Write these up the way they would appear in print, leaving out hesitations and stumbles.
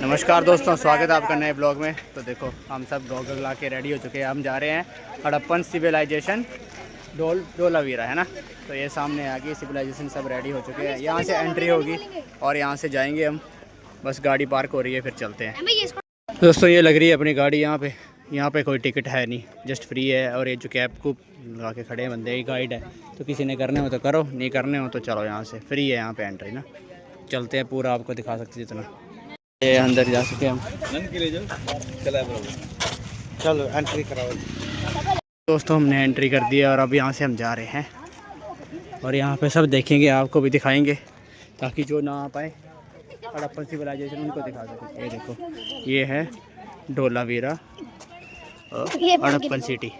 नमस्कार दोस्तों, स्वागत है आपका नए ब्लॉग में। तो देखो हम सब गॉगल ला के रेडी हो चुके हैं। हम जा रहे हैं हड़प्पन सिविलाइजेशन धोलावीरा है ना। तो ये सामने आ गई सिविलाइजेशन, सब रेडी हो चुके हैं। यहाँ से एंट्री होगी और यहाँ से जाएंगे हम। बस गाड़ी पार्क हो रही है, फिर चलते हैं। दोस्तों ये लग रही है अपनी गाड़ी यहाँ पे कोई टिकट है नहीं, जस्ट फ्री है। और ये जो कैब को लगा के खड़े हैं बंदे, ये गाइड है। तो किसी ने करने हो तो करो, नहीं करने हो तो चलो। यहाँ से फ्री है यहाँ पे एंट्री ना। चलते हैं, पूरा आपको दिखा सकते जितना। ये अंदर जा सके हम। चलो एंट्री कराओ दोस्तों। हमने एंट्री कर दिया और अब यहाँ से हम जा रहे हैं। और यहाँ पे सब देखेंगे, आपको भी दिखाएंगे, ताकि जो ना आ पाए हड़प्पन सिविलाइजेशन उनको दिखा सके। ये देखो, ये है धोलावीरा हड़प्पन सिटी।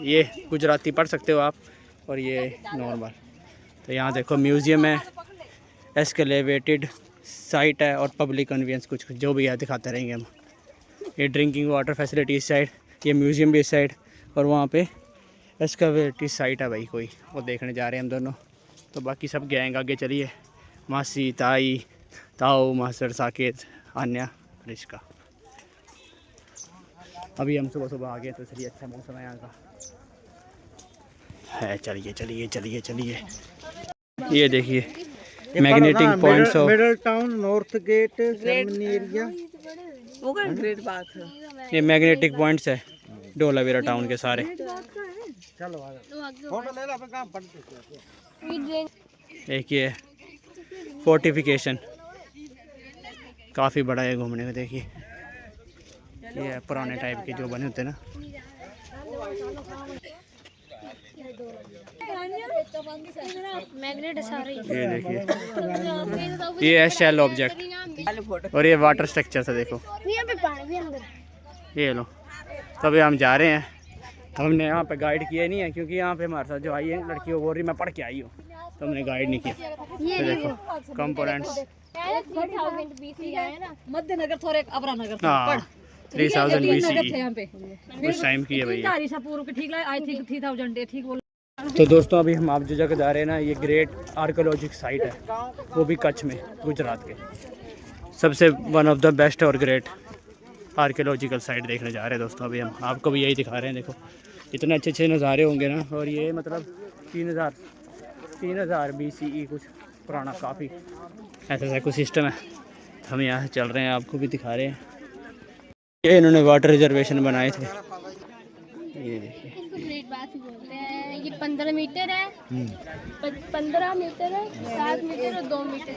ये गुजराती पढ़ सकते हो आप, और ये नॉर्मल। तो यहाँ देखो म्यूज़ियम है, एस्केलेवेटेड साइट है और पब्लिक कन्वीनियंस कुछ जो भी है दिखाते रहेंगे हम। ये ड्रिंकिंग वाटर फैसिलिटी इस साइड, ये म्यूज़ियम भी इस साइड, और वहाँ पे एस्केलेवेटेड साइट है भाई कोई, वो देखने जा रहे हैं हम दोनों। तो बाकी सब गैंग आगे चलिए। मासी, ताई, ताऊ, मास्टर, साकेत, आन्या, रिश्का। अभी हम सुबह सुबह आ गए तो इसलिए अच्छा मौसम है यहाँ का है। चलिए चलिए चलिए चलिए। ये देखिए magnetic points of middle town, north gate, ceremony area. वो का ग्रेट बात है। ये मैग्नेटिक पॉइंट्स है धोलावीरा टाउन के सारे। चलो फोटो ले लो, अपन काम पड़ते। एक ये फोर्टिफिकेशन काफ़ी बड़ा है घूमने को। देखिए ये है पुराने टाइप के जो बने होते हैं ना। ये देखिए, ये है शेल ऑब्जेक्ट और ये वाटर स्ट्रक्चर से देखो। ये लो। तो अभी हम जा रहे हैं। हमने यहाँ पे गाइड किया नहीं है, क्योंकि यहाँ पे हमारे साथ जो आई है लड़की, वो बोल रही मैं पढ़ के आई हूँ, तो हमने गाइड नहीं किया। तो देखो कंपोनेंट्स, मध्यनगर थोड़े अबरानगर हाँ 3000 BCE यहाँ पे उस टाइम की है भैया। ठीक है, आई थिंक 3000 ठीक बोल। तो दोस्तों अभी हम आप जो जगह जा रहे हैं ना, ये ग्रेट आर्कोलॉजिक साइट है, वो भी कच्छ में, गुजरात के सबसे वन ऑफ द बेस्ट और ग्रेट आर्कोलॉजिकल साइट देखने जा रहे हैं दोस्तों। अभी हम आपको भी यही दिखा रहे हैं। देखो इतने अच्छे अच्छे नज़ारे होंगे ना। और ये मतलब 3000 BCE कुछ पुराना, काफ़ी ऐसा कुछ सिस्टम है। हम यहाँ चल रहे हैं, आपको भी दिखा रहे हैं। ये इन्होंने वाटर रिजर्वेशन बनाए थे। ये देखिए, इसको ग्रेट बात ही बोलते हैं। ये 15 मीटर है, 15 मीटर है, 7 मीटर और 2 मीटर।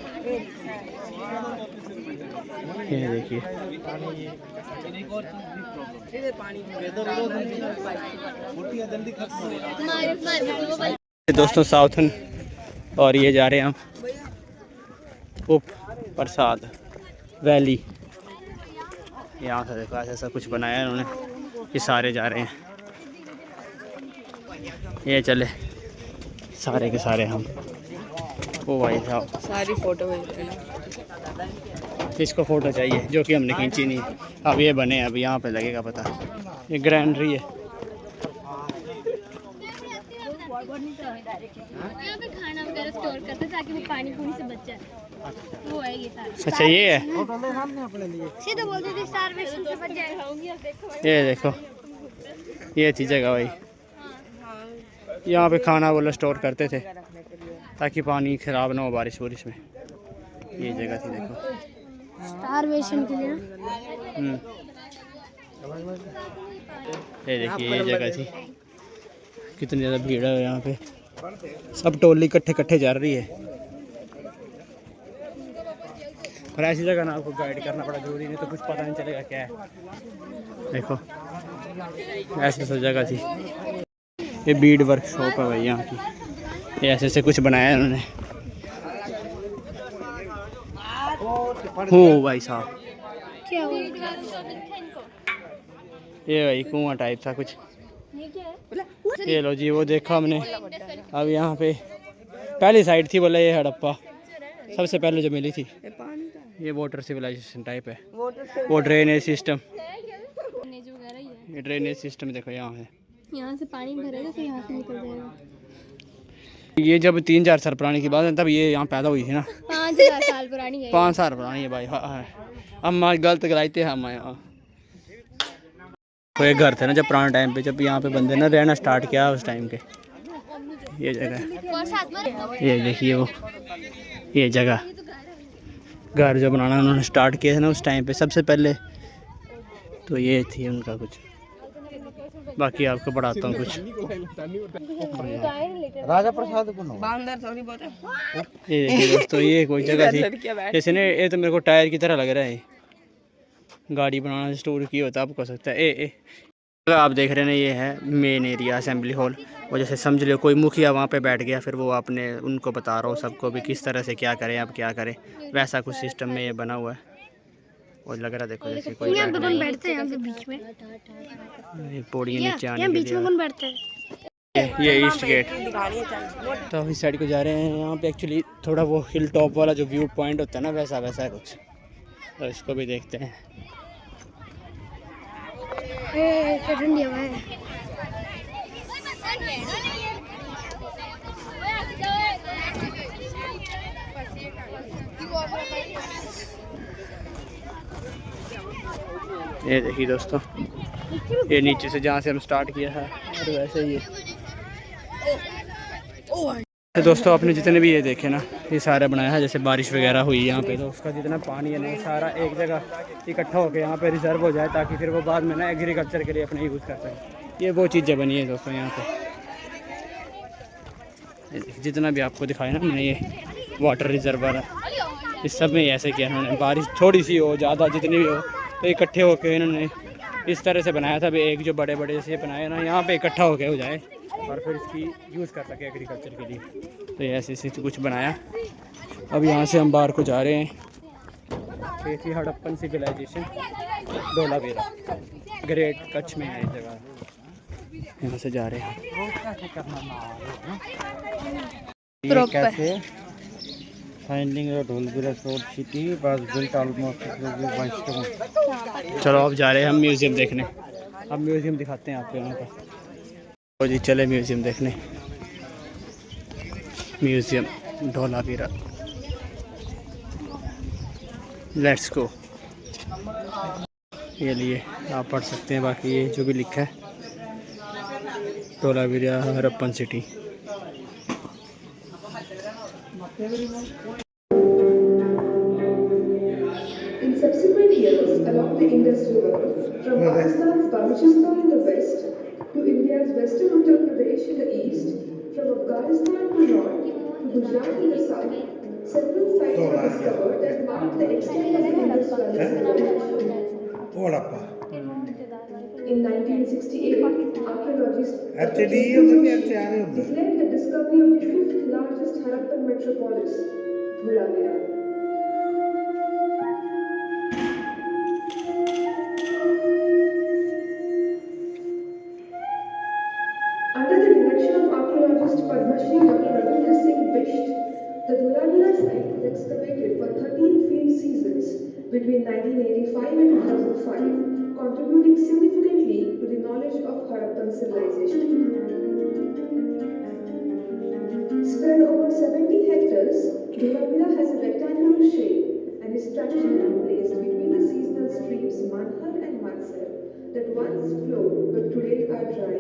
ये देखिए, दोस्तों साउथन। और ये जा रहे हैं हम उप प्रसाद वैली। यहाँ से देखो ऐसा कुछ बनाया है इन्होंने। ये सारे जा रहे हैं, ये चले सारे के सारे हम। ओ भाई साहब, सारी फोटो इसको फ़ोटो चाहिए, जो कि हमने खींची नहीं। अब ये बने, अब यहाँ पे लगेगा पता। ये ग्रैंडरी है। यहाँ पे खाना वगैरह स्टोर करते हैं ताकि वो पानी पूरी से बच जाए। वो है ये सारा। अच्छा ये है, सीधे बोलते थे स्टारवेशन से बच जाएगा। ये देखो ये थी जगह भाई। यहाँ पे खाना वाला स्टोर करते थे ताकि पानी ख़राब ना हो बारिश वारिश में। ये जगह थी देखो, स्टारवेशन के लिए। ये देखिए ये जगह थी। कितनी ज़्यादा भीड़ है यहाँ पे, सब टोली इकट्ठे जा रही है। और ऐसी जगह ना आपको गाइड करना पड़ा जरूरी, नहीं तो कुछ पता नहीं चलेगा क्या है। देखो ऐसी सब जगह थी। ये बीड वर्कशॉप है भाई यहाँ की। ये ऐसे कुछ बनाया है उन्होंने। हो भाई साहब, क्या हुआ? ये भाई कुआं टाइप था कुछ। ये क्या है? ये लो जी, वो देखा हमने। अब यहाँ पे पहली साइड थी बोला ये हड़प्पा, सबसे पहले जो मिली थी। ये वाटर सिविलाइजेशन टाइप है। वो ड्रेनेज सिस्टम, ये ड्रेनेज सिस्टम देखो यहाँ है। यहाँ से पानी भरेगा तो यहाँ से निकल जाएगा। ये जब 3-4 साल पुरानी की बात है, तब ये यहाँ पैदा हुई थी ना। 5,000 साल पुरानी है। 5 साल पुरानी है भाई। हाँ, हम गलत गलाई थे हम यहाँ कोई घर थे ना जब पुराने टाइम पे, जब यहाँ पे बंदे ना रहना स्टार्ट किया उस टाइम के। ये जगह, ये देखिए वो ये जगह घर जो बनाना उन्होंने स्टार्ट किया था ना उस टाइम पे सबसे पहले, तो ये थी उनका कुछ। बाकी आपको पढ़ाता हूँ कुछ। राजा प्रसाद को ये देखिए दोस्तों, ये कोई जगह थी जैसे ना, ये तो मेरे को टायर की तरह लग रहा है, गाड़ी बनाना स्टोर की होता आपको सकता है। ए आप देख रहे हैं ना, ये है मेन एरिया असेंबली हॉल। और जैसे समझ लो कोई मुखिया वहाँ पे बैठ गया, फिर वो आपने उनको बता रहा हो सबको भी किस तरह से क्या करें, अब क्या करें, वैसा कुछ सिस्टम में ये बना हुआ है। और लग रहा देखो जैसे कोई बैठते हैं यहाँ पे बीच में, पौड़ियाँ नीचे आने के बीच में लिए। कौन बैठता है? ये ईस्ट गेट, तो इस साइड को जा रहे हैं। यहाँ पे एक्चुअली थोड़ा वो हिल टॉप वाला जो व्यू पॉइंट होता है ना, वैसा वैसा है कुछ, तो इसको भी देखते हैं। ठंडी हवा है। ये देखिए दोस्तों, ये नीचे से जहाँ से हम स्टार्ट किया था और वैसे ही तो दोस्तों आपने जितने भी ये देखे ना, ये सारा बनाया है जैसे बारिश वगैरह हुई यहाँ पे, तो उसका जितना पानी है ना सारा एक जगह इकट्ठा होकर यहाँ पे रिजर्व हो जाए, ताकि फिर वो बाद में ना एग्रीकल्चर के लिए अपने यूज़ कर सकें। ये वो चीज़ें बनी है दोस्तों यहाँ पे। जितना भी आपको दिखाया ना मैंने, ये वाटर रिजर्वर है, इस सब में ऐसे किया इन्होंने। बारिश थोड़ी सी हो ज़्यादा जितनी भी हो, तो इकट्ठे होकर इन्होंने इस तरह से बनाया था भी, एक जो बड़े बड़े जैसे बनाए ना यहाँ पे इकट्ठा होकर हो जाए और फिर इसकी यूज़ कर सके एग्रीकल्चर के लिए। तो ये ऐसे कुछ बनाया। अब यहाँ से हम बाहर को जा रहे हैं, ये थी हड़प्पन सिविलाइजेशन, धोलावीरा, ग्रेट कच्छ में है ये जगह, यहाँ से जा रहे हैं। ये कैसे finding Dholavira road city was built almost. चलो अब जा रहे हैं हम म्यूज़ियम देखने। अब म्यूज़ियम दिखाते हैं आपको यहाँ का। तो जी चले म्यूज़ियम देखने, म्यूज़ियम धोलावीरा, लेट्स गो। ये लिए आप पढ़ सकते हैं, बाकी ये जो भी लिखा है Dholavira Harappan city. In subsequent years, along the Indus River, from Pakistan's Baluchistan in the west to India's western Uttar Pradesh in the east, from Afghanistan to north to Gujarat in the south, several sites were discovered that marked the extent of the Indus Valley civilization. In 1968, archaeologists declared the discovery of the fifth largest Harappan metropolis, Dholavira. Under the direction of archaeologist Padma Shri Dr. Ravindra Singh Bisht, the Dholavira site was excavated for 13 field seasons between 1985 and 2005, contributing significantly to the knowledge of Harappan civilization. Spread over 70 hectares, Dholavira has a rectangular shape and is strategically placed between the seasonal streams Manhar and Mansar that once flowed but today are dry.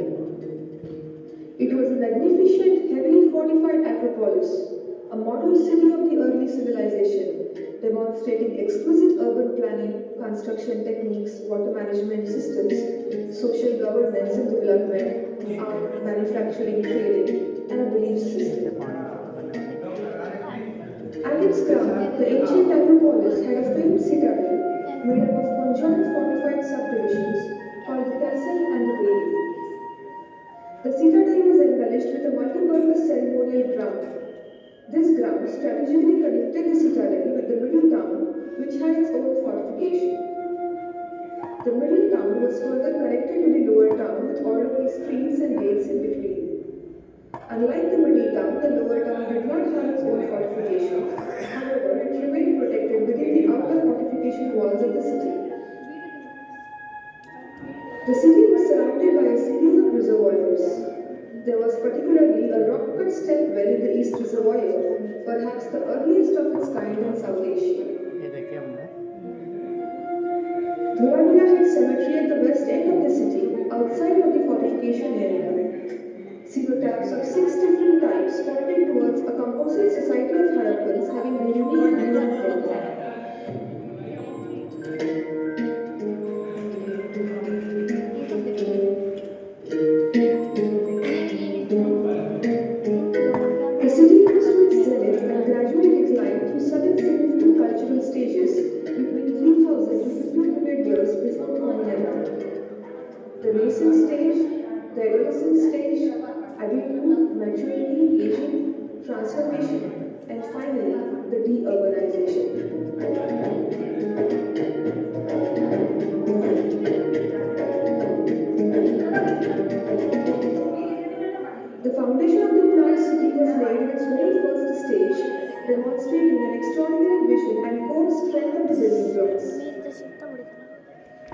It was a magnificent, heavily fortified acropolis, a model city of the early civilization, demonstrating exquisite urban planning, construction techniques, water management systems, social governance and development, art, manufacturing, trading, and a belief system. At its crown, the ancient acropolis had a famed citadel made up of conjoined fortified subdivisions called the castle and the bailey. The citadel was embellished with a multi-purpose ceremonial ground. This ground strategically connected the citadel with the middle town, which had its own fortification. The middle town was further connected to the lower town with orderly streets and gates in between. Unlike the middle town, the lower town did not have its own fortification. However, it remained protected within the outer fortification walls of the city. The city was surrounded by a series of reservoirs. There was particularly a rock-cut step well in the East Reservoir, perhaps the earliest of its kind in South Asia. Dhulavira Head Cemetery at the west end of the city, outside of the fortification area. Cenotaphs of 6 different types pointing towards a composite society of Harappans having a unique view of them. The city goes to its zenith and gradually declined through 7 significant cultural stages between 3000 to 1500 years before common era. The nascent stage, the adolescent stage, adulthood, maturity, aging, transformation, and finally the de-urbanization. The foundation of the entire city was laid in its very first stage, demonstrating an extraordinary vision and core strength of the building blocks.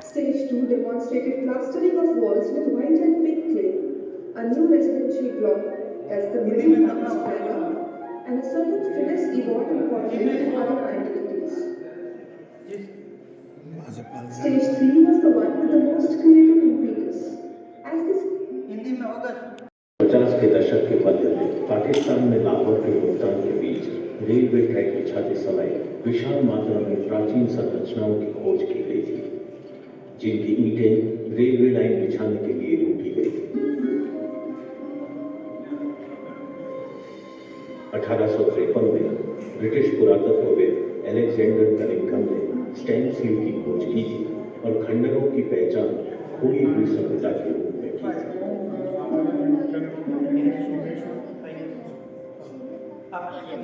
Stage 2 demonstrated plastering of walls with white and pink clay, a new residential block, that's the middle house panel, and a certain finesse evolved in portrait and other antiquities. Stage 3 was the one with the most creative impetus. As this 50 के दशक के मध्य में पाकिस्तान में लाहौर के मुल्तान के बीच railway track बिछाते समय विशाल मात्रा में प्राचीन संरचनाओं की खोज की गई थी, जिनकी ईंटें रेलवे लाइन बिछाने के लिए लूटी गई थी। 1853 में ब्रिटिश पुरातत्वविद अलेक्जेंडर कनिंघम ने स्टैम्प सील की खोज की थी और खंडरों की पहचान खोई हुई सभ्यता के रूप में की थी।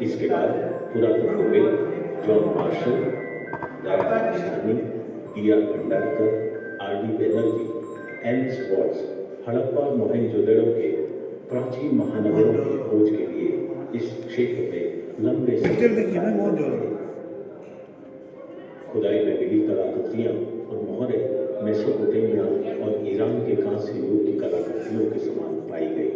इसके बाद पुरातत्वविद जॉन मार्शल, दिया Bhandarkar, R D. Banerjee, Ellis Watts Harappa Mohenjodaro के प्राचीन महानगरों की खोज के लिए इस क्षेत्र में लंबे खुदाई में मिली कलाकृतियां और मोहरें मेसोपोटामिया और ईरान के कांस्य युग की कलाकृतियों के समान पाई गई।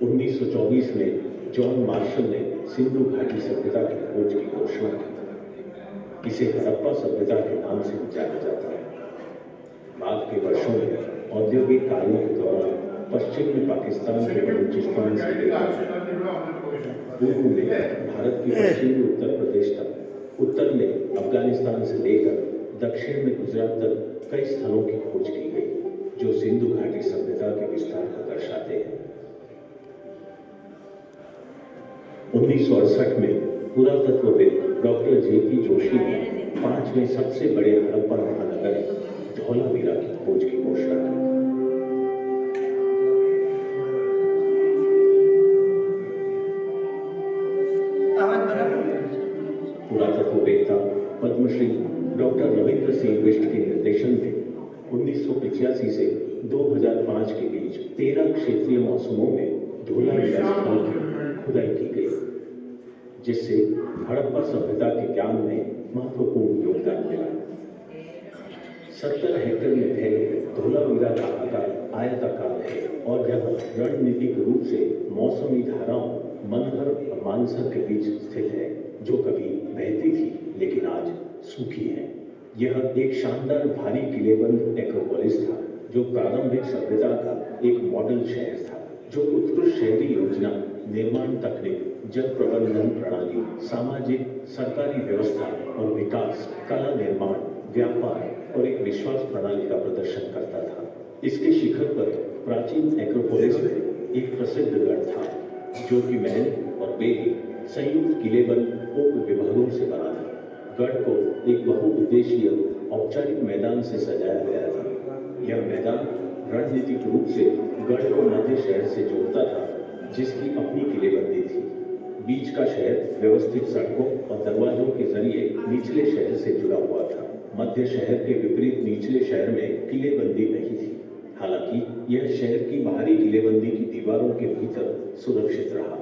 1924 में जॉन मार्शल ने सिंधु घाटी सभ्यता की खोज की घोषणा की। इसे हड़प्पा सभ्यता के नाम से जाना जाता है। बाद के वर्षों में औद्योगिक कार्यों के दौरान पश्चिम में पाकिस्तान के बलूचिस्तान से लेकर पूर्व में भारत की पश्चिमी उत्तर प्रदेश तक, उत्तर में अफगानिस्तान से लेकर दक्षिण में गुजरात तक कई स्थलों की खोज की गई, जो सिंधु घाटी सभ्यता के विस्तार को दर्शाते हैं। 1968 में पुरातत्वविद डॉक्टर जे.पी. जोशी ने 5वें सबसे बड़े हड़प्पा महानगर धौलावीरा की खोज की घोषणा की। पुरातत्ववेत्ता पद्मश्री डॉक्टर रविंद्र सिंह बिष्ट के निर्देशन में 1985 से 2005 के बीच 13 क्षेत्रीय मौसमों में धौलावीरा स्थल की खुदाई की गई, जिससे हड़प्पा सभ्यता के ज्ञान में महत्वपूर्ण योगदान मिला। 70 हेक्टेयर में फैले धौलावीरा का आकार आयताकार है और यह रणनीतिक रूप से मौसमी धाराओं मनहर और मानसर के बीच स्थित है, जो कभी बहती थी लेकिन आज सूखी है। यह एक शानदार भारी किलेबंद एक्रोपोलिस था, जो प्रारंभिक सभ्यता का एक मॉडल शहर था, जो उत्कृष्ट शहरी योजना, निर्माण तकनीक, जल प्रबंधन प्रणाली, सामाजिक सरकारी व्यवस्था और विकास, कला निर्माण, व्यापार और एक विश्वास प्रणाली का प्रदर्शन करता था। इसके शिखर पर प्राचीन एक्रोपोलिस में एक प्रसिद्ध गढ़ था, जो कि महल और बेदी संयुक्त किलेबंद उप विभागों से बना था। गढ़ को एक बहुउद्देशीय औपचारिक मैदान से सजाया गया था। यह मैदान रणनीतिक रूप से गढ़ को मध्य शहर से जोड़ता था, जिसकी अपनी किलेबंदी थी। बीच का शहर व्यवस्थित सड़कों और दरवाजों के जरिए निचले शहर से जुड़ा हुआ था। मध्य शहर के विपरीत निचले शहर में किलेबंदी नहीं थी। हालांकि यह शहर की बाहरी किलेबंदी की दीवारों के भीतर सुरक्षित रहा।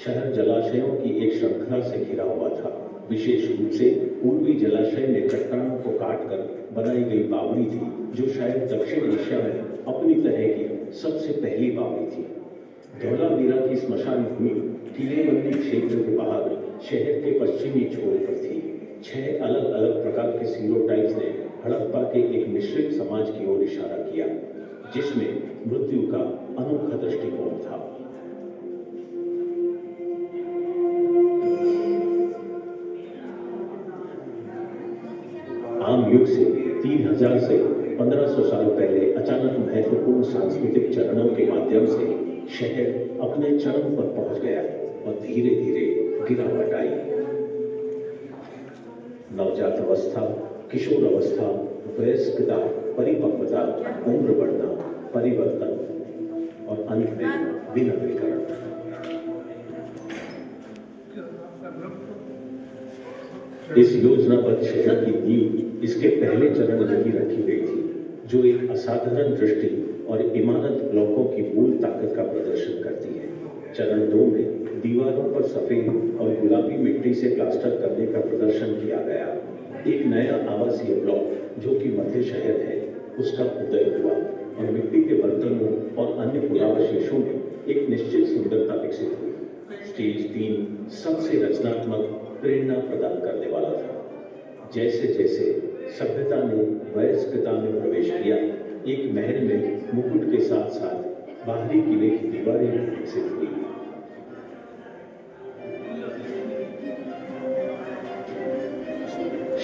शहर जलाशयों की एक श्रृंखला से घिरा हुआ था। विशेष रूप से पूर्वी जलाशय में चट्टानों को काटकर बनाई गई बावड़ी थी, जो शायद दक्षिण एशिया में अपनी तरह की सबसे पहली बावड़ी थी। धौलावीरा की स्मशान भूमि किलेबंदी क्षेत्र के बाहर शहर के पश्चिमी छोर पर थी। 6 अलग प्रकार के सीरोटाइप्स ने हड़प्पा के एक मिश्रित समाज की ओर इशारा किया, जिसमें मृत्यु का अनोखा दृष्टिकोण था। आम युग से 3000 से 1500 साल पहले अचानक महत्वपूर्ण सांस्कृतिक चरणों के माध्यम से शहर अपने चरम पर पहुंच गया और धीरे धीरे गिरावट आई। नवजात अवस्था, किशोर अवस्था, वयस्कता, परिपक्वता, उम्र बढ़ना, परिवर्तन और अंत में विनवीकरण। इस योजनाबद्ध शहर की नींव इसके पहले चरण में ही रखी गई थी, जो एक असाधारण दृष्टि और इमारत ब्लॉकों की मूल ताकत का प्रदर्शन करती है। चरण 2 में दीवारों पर सफेद और गुलाबी मिट्टी से प्लास्टर करने का प्रदर्शन किया गया। एक नया आवासीय ब्लॉक जो कि मध्य शहर है, उसका उदय हुआ और मिट्टी के बर्तनों और अन्य पुरावशेषों में एक निश्चित सुंदरता विकसित हुई। स्टेज 3 सबसे रचनात्मक प्रेरणा प्रदान करने वाला था। जैसे जैसे सभ्यता ने वयस्कता में प्रवेश किया, एक महल में मुकुट के साथ साथ बाहरी किले की दीवारें भी विकसित हुई।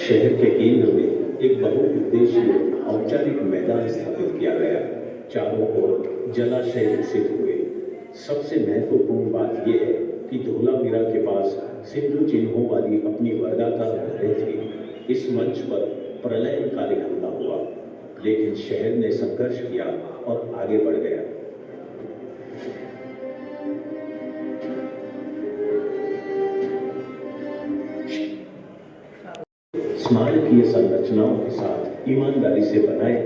शहर के केंद्र में एक बहुउद्देशीय औपचारिक मैदान स्थापित किया गया। चारों ओर जलाशय विकसित हुए। सबसे महत्वपूर्ण बात यह है कि धोलावीरा के पास सिंधु चिन्हों वाली अपनी वर्गाकार नहरें थी। इस मंच पर प्रलयकारी हमला हुआ, लेकिन शहर ने संघर्ष किया और आगे बढ़ गया। स्मारकीय संरचनाओं के साथ ईमानदारी से बनाए।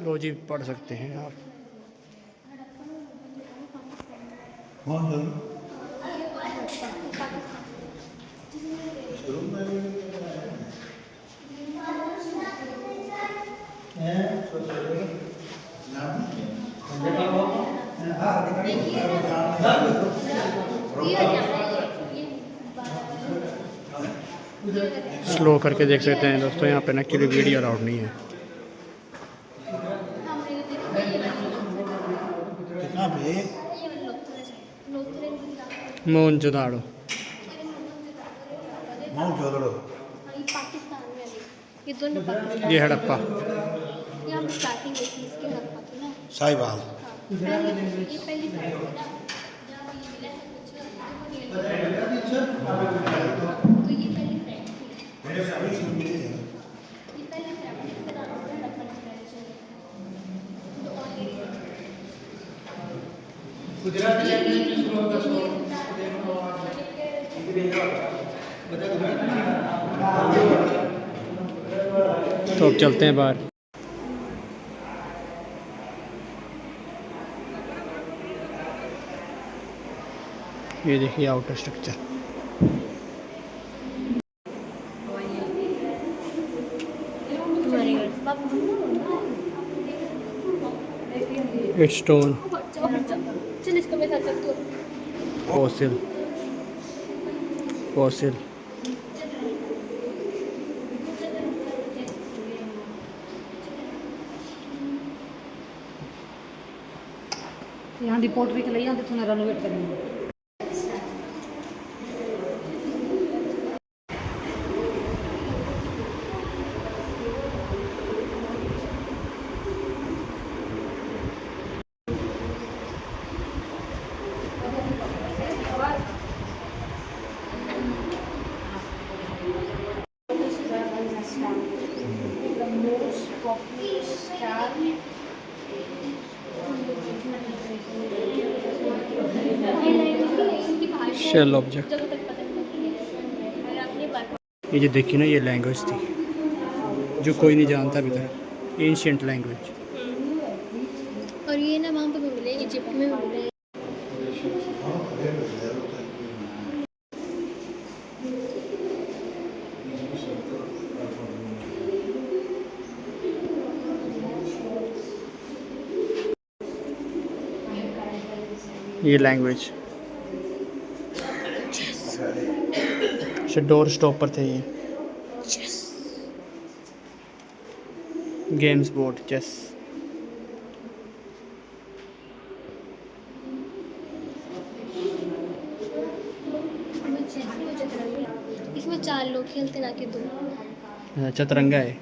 लो जी, पढ़ सकते हैं आप। स्लो करके देख सकते हैं दोस्तों, यहाँ पे ना एक्चुअली वीडियो अलाउड नहीं है। मोहनजोदाड़ो ये दोनों पाकिस्तान, ये हड़प्पा, यहाँ पे स्टार्टिंग हुई थी इसके हड़प्पा की ना। साहिवाल। ये पहली साइड थी ना, जहाँ ये मिला है कुछ, तो ये पहली साइड थी। ये पहली साइड थी, इसका नाम है हड़प्पन सिविलाइजेशन। तो तो अब चलते हैं बाहर। ये देखिए आउटर स्ट्रक्चर। स्टोन चल इसको मैं कर सकती हूँ। फॉसिल फॉसिल यहाँ दी पोर्ट्री के लिए यहाँ थोड़ा रेनोवेट करेंगे। Shell object. ये जो देखिए ना, ये लैंग्वेज थी जो कोई नहीं जानता अभी तक, एंशिएंट लैंग्वेज। और ये ना वहाँ पे भी मिले, इजिप्ट में भी मिले। ये लैंग्वेज अच्छा डोर स्टॉप पर थे ये। Games board chess. इसमें 4 लोग खेलते ना कि 2। चतरंगा है।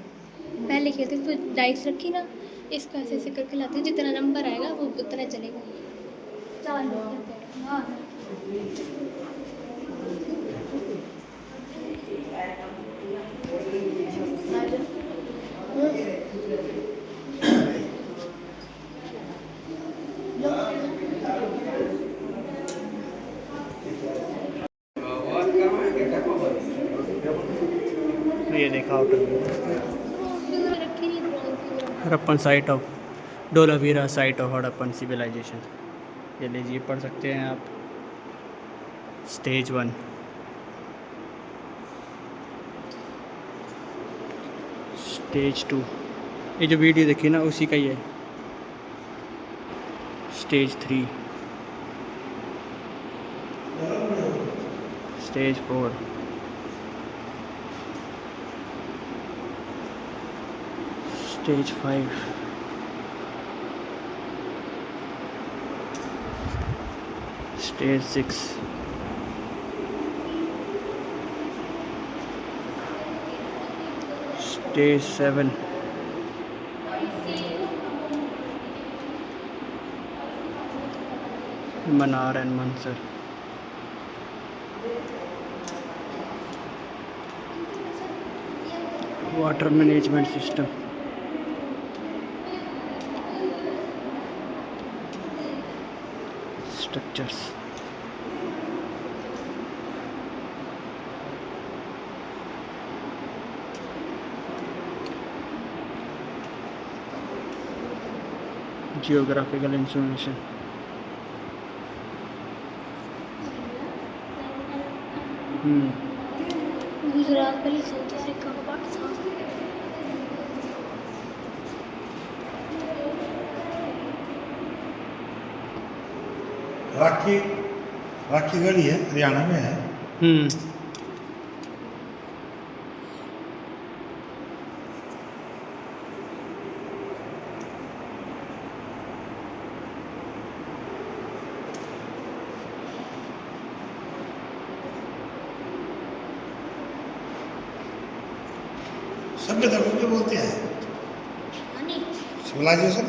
पहले खेलते थे तो डाइस रखी ना, इसको ऐसे ऐसे करके लाते हैं, जितना नंबर आएगा वो उतना चलेगा। 4 लोग खेलते हैं। हाँ ये देखा आउटर व्यू। रखी नहीं bronze. Harappan site of Dholavira site of Harappan civilization. ये लीजिए पढ़ सकते हैं आप। स्टेज 1, स्टेज 2, ये जो वीडियो देखी ना उसी का ही है। Stage 3, stage 4, stage 5, stage 6, stage 7, मनार एंड मंसर। Water management system. Structures. Geographical information. Gujarat पहले साउथ अफ्रीका का पार्ट था। राखी राखी गढ़ी है, हरियाणा में है। सभ्य धर्म के बोलते हैं सिविलाइजेशन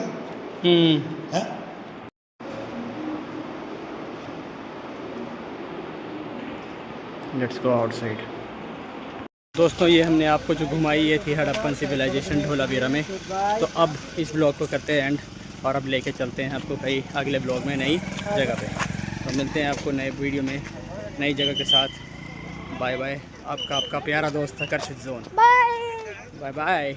है। Let's go outside. दोस्तों ये हमने आपको जो घुमाई ये थी हड़प्पन सिविलाइजेशन धोलावीरा में। तो अब इस ब्लॉग को करते हैं एंड और अब लेके चलते हैं आपको कहीं अगले ब्लॉग में नई जगह पे। तो मिलते हैं आपको नए वीडियो में नई जगह के साथ। Bye bye. आपका प्यारा दोस्त था कर्षित जोन। Bye bye.